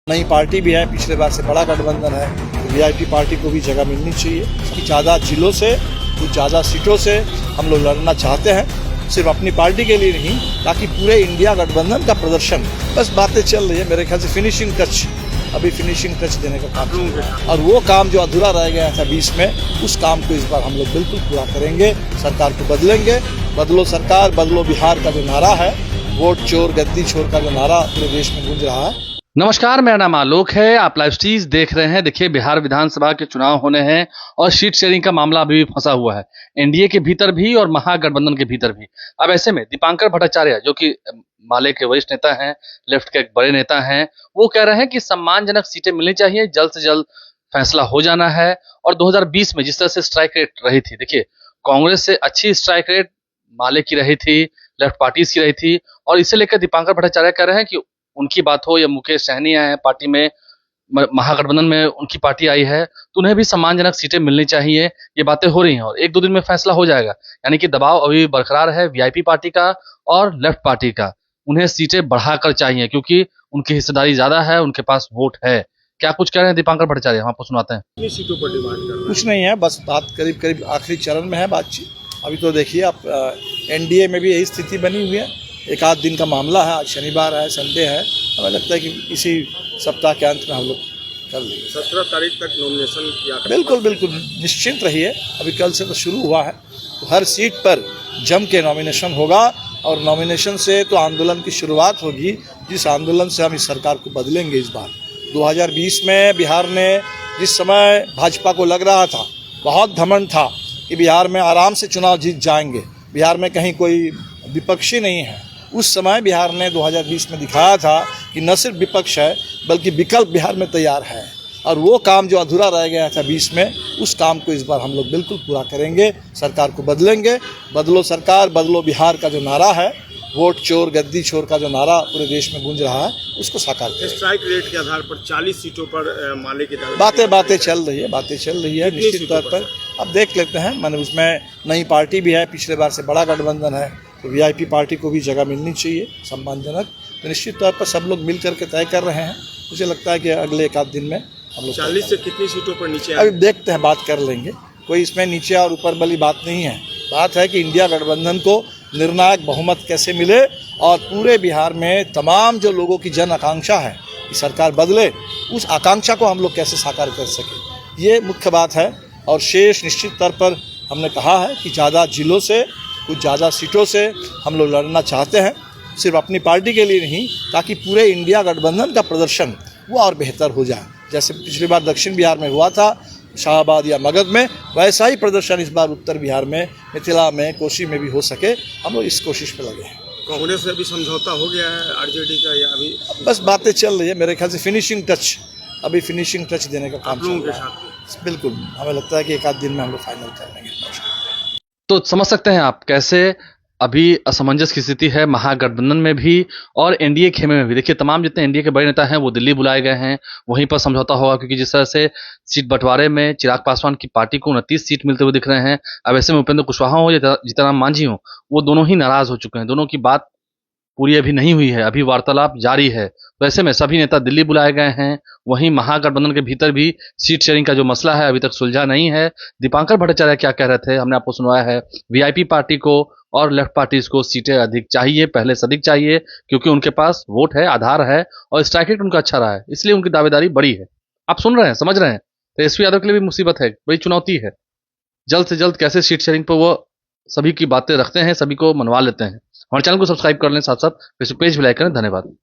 नई पार्टी भी है, पिछले बार से बड़ा गठबंधन है, तो वीआईपी पार्टी को भी जगह मिलनी चाहिए कि ज़्यादा जिलों से कुछ ज़्यादा सीटों से हम लोग लड़ना चाहते हैं, सिर्फ अपनी पार्टी के लिए नहीं, ताकि पूरे इंडिया गठबंधन का प्रदर्शन। बस बातें चल रही है, मेरे ख्याल से फिनिशिंग टच, अभी फिनिशिंग टच देने का काम चल रहा है और वो काम जो अधूरा रह गया था 20 में, उस काम को इस बार हम लोग बिल्कुल पूरा करेंगे। सरकार को बदलेंगे, बदलो सरकार, बदलो बिहार का जो नारा है, वोट चोर गद्दी छोर का जो नारा पूरे देश में गूंज रहा है। नमस्कार, मेरा नाम आलोक है। आप लाइव स्ट्रीज देख रहे हैं। देखिए, बिहार विधानसभा के चुनाव होने हैं और सीट शेयरिंग का मामला अभी भी फंसा हुआ है, एनडीए के भीतर भी और महागठबंधन के भीतर भी। अब ऐसे में दीपांकर भट्टाचार्य, जो कि माले के वरिष्ठ नेता हैं, लेफ्ट के एक बड़े नेता हैं, वो कह रहे हैं कि सम्मानजनक सीटें मिलनी चाहिए, जल्द से जल्द फैसला हो जाना है। और 2020 में जिस तरह से स्ट्राइक रेट रही थी, देखिए कांग्रेस से अच्छी स्ट्राइक रेट माले की रही थी, लेफ्ट पार्टीज की रही थी, और इसे लेकर दीपांकर भट्टाचार्य कह रहे हैं कि उनकी बात हो या मुकेश सहनी आए हैं पार्टी में, महागठबंधन में उनकी पार्टी आई है, तो उन्हें भी सम्मानजनक सीटें मिलनी चाहिए। ये बातें हो रही हैं और एक दो दिन में फैसला हो जाएगा। यानी कि दबाव अभी बरकरार है वीआईपी पार्टी का और लेफ्ट पार्टी का। उन्हें सीटें बढ़ाकर चाहिए क्योंकि उनकी हिस्सेदारी ज्यादा है, उनके पास वोट है। क्या कुछ कह रहे हैं दीपांकर भट्टाचार्य, हम आपको सुनाते हैं। कितनी सीटों पर डिमांड कर रहे हैं? कुछ नहीं है, बस बात करीब करीब आखिरी चरण में है बातचीत। अभी तो देखिए आप, एनडीए में भी यही स्थिति बनी हुई है। एक आध दिन का मामला है, आज शनिवार है, संडे है, हमें लगता है कि इसी सप्ताह के अंत में हम लोग कर लेंगे। 17 तारीख तक नॉमिनेशन किया। बिल्कुल बिल्कुल निश्चिंत रहिए, अभी कल से तो शुरू हुआ है, तो हर सीट पर जम के नॉमिनेशन होगा और नॉमिनेशन से तो आंदोलन की शुरुआत होगी, जिस आंदोलन से हम इस सरकार को बदलेंगे। इस बार 2020 में बिहार ने, जिस समय भाजपा को लग रहा था, बहुत घमंड था कि बिहार में आराम से चुनाव जीत जाएंगे, बिहार में कहीं कोई विपक्षी नहीं है, उस समय बिहार ने 2020 में दिखाया था कि न सिर्फ विपक्ष है बल्कि विकल्प बिहार में तैयार है। और वो काम जो अधूरा रह गया था 20 में, उस काम को इस बार हम लोग बिल्कुल पूरा करेंगे। सरकार को बदलेंगे, बदलो सरकार, बदलो बिहार का जो नारा है, वोट चोर गद्दी छोर का जो नारा पूरे देश में गूंज रहा है, उसको साकार करेंगे। स्ट्राइक रेट के आधार पर 40 सीटों पर माले की बातें चल रही है निश्चित तौर पर। अब देख लेते हैं, मैंने उसमें नई पार्टी भी है, पिछले बार से बड़ा गठबंधन है, तो वीआईपी पार्टी को भी जगह मिलनी चाहिए सम्मानजनक। तो निश्चित तौर पर सब लोग मिल करके तय कर रहे हैं। मुझे लगता है कि अगले एक आध दिन में हम लोग 40 से कितनी सीटों पर नीचे अभी देखते हैं, बात कर लेंगे। कोई इसमें नीचे और ऊपर वाली बात नहीं है। बात है कि इंडिया गठबंधन को निर्णायक बहुमत कैसे मिले और पूरे बिहार में तमाम जो लोगों की जन आकांक्षा है कि सरकार बदले, उस आकांक्षा को हम लोग कैसे साकार कर सकें, ये मुख्य बात है। और शेष निश्चित तौर पर हमने कहा है कि ज़्यादा जिलों से कुछ ज़्यादा सीटों से हम लोग लड़ना चाहते हैं, सिर्फ अपनी पार्टी के लिए नहीं, ताकि पूरे इंडिया गठबंधन का प्रदर्शन वो और बेहतर हो जाए। जैसे पिछली बार दक्षिण बिहार में हुआ था, शाहबाद या मगध में, वैसा ही प्रदर्शन इस बार उत्तर बिहार में, मिथिला में, कोसी में भी हो सके। हम लोग इस कोशिश पर लगे हैं। कांग्रेस से भी समझौता हो गया है आरजेडी का, या अभी बस बातें चल रही है, मेरे ख्याल से फिनिशिंग टच, अभी फिनिशिंग टच देने का काम चल रहा है। बिल्कुल, हमें लगता है कि एक आध दिन में हम लोग फाइनल कर लेंगे। तो समझ सकते हैं आप कैसे अभी असमंजस की स्थिति है महागठबंधन में भी और एनडीए खेमे में भी। देखिए, तमाम जितने एनडीए के बड़े नेता हैं वो दिल्ली बुलाए गए हैं, वहीं पर समझौता होगा, क्योंकि जिस तरह से सीट बंटवारे में चिराग पासवान की पार्टी को 29 सीट मिलते हुए दिख रहे हैं। अब ऐसे में उपेंद्र कुशवाहा हो या जीतनराम मांझी हो, वो दोनों ही नाराज हो चुके हैं, दोनों की बात पूरी अभी नहीं हुई है, अभी वार्तालाप जारी है। तो ऐसे में सभी नेता दिल्ली बुलाए गए हैं। वहीं महागठबंधन के भीतर भी सीट शेयरिंग का जो मसला है अभी तक सुलझा नहीं है। दीपांकर भट्टाचार्य क्या कह रहे थे हमने आपको सुनवाया है। वीआईपी पार्टी को और लेफ्ट पार्टीज को सीटें अधिक चाहिए, पहले से अधिक चाहिए, क्योंकि उनके पास वोट है, आधार है और स्ट्राइक रेट उनका अच्छा रहा है, इसलिए उनकी दावेदारी बड़ी है। आप सुन रहे हैं, समझ रहे हैं। तेजस्वी यादव के लिए भी मुसीबत है, बड़ी चुनौती है। जल्द से जल्द कैसे सीट शेयरिंग पर वो सभी की बातें रखते हैं, सभी को मनवा लेते हैं। हमारे चैनल को सब्सक्राइब कर लें, साथ साथ फेसबुक पेज भी लाइक करें। धन्यवाद।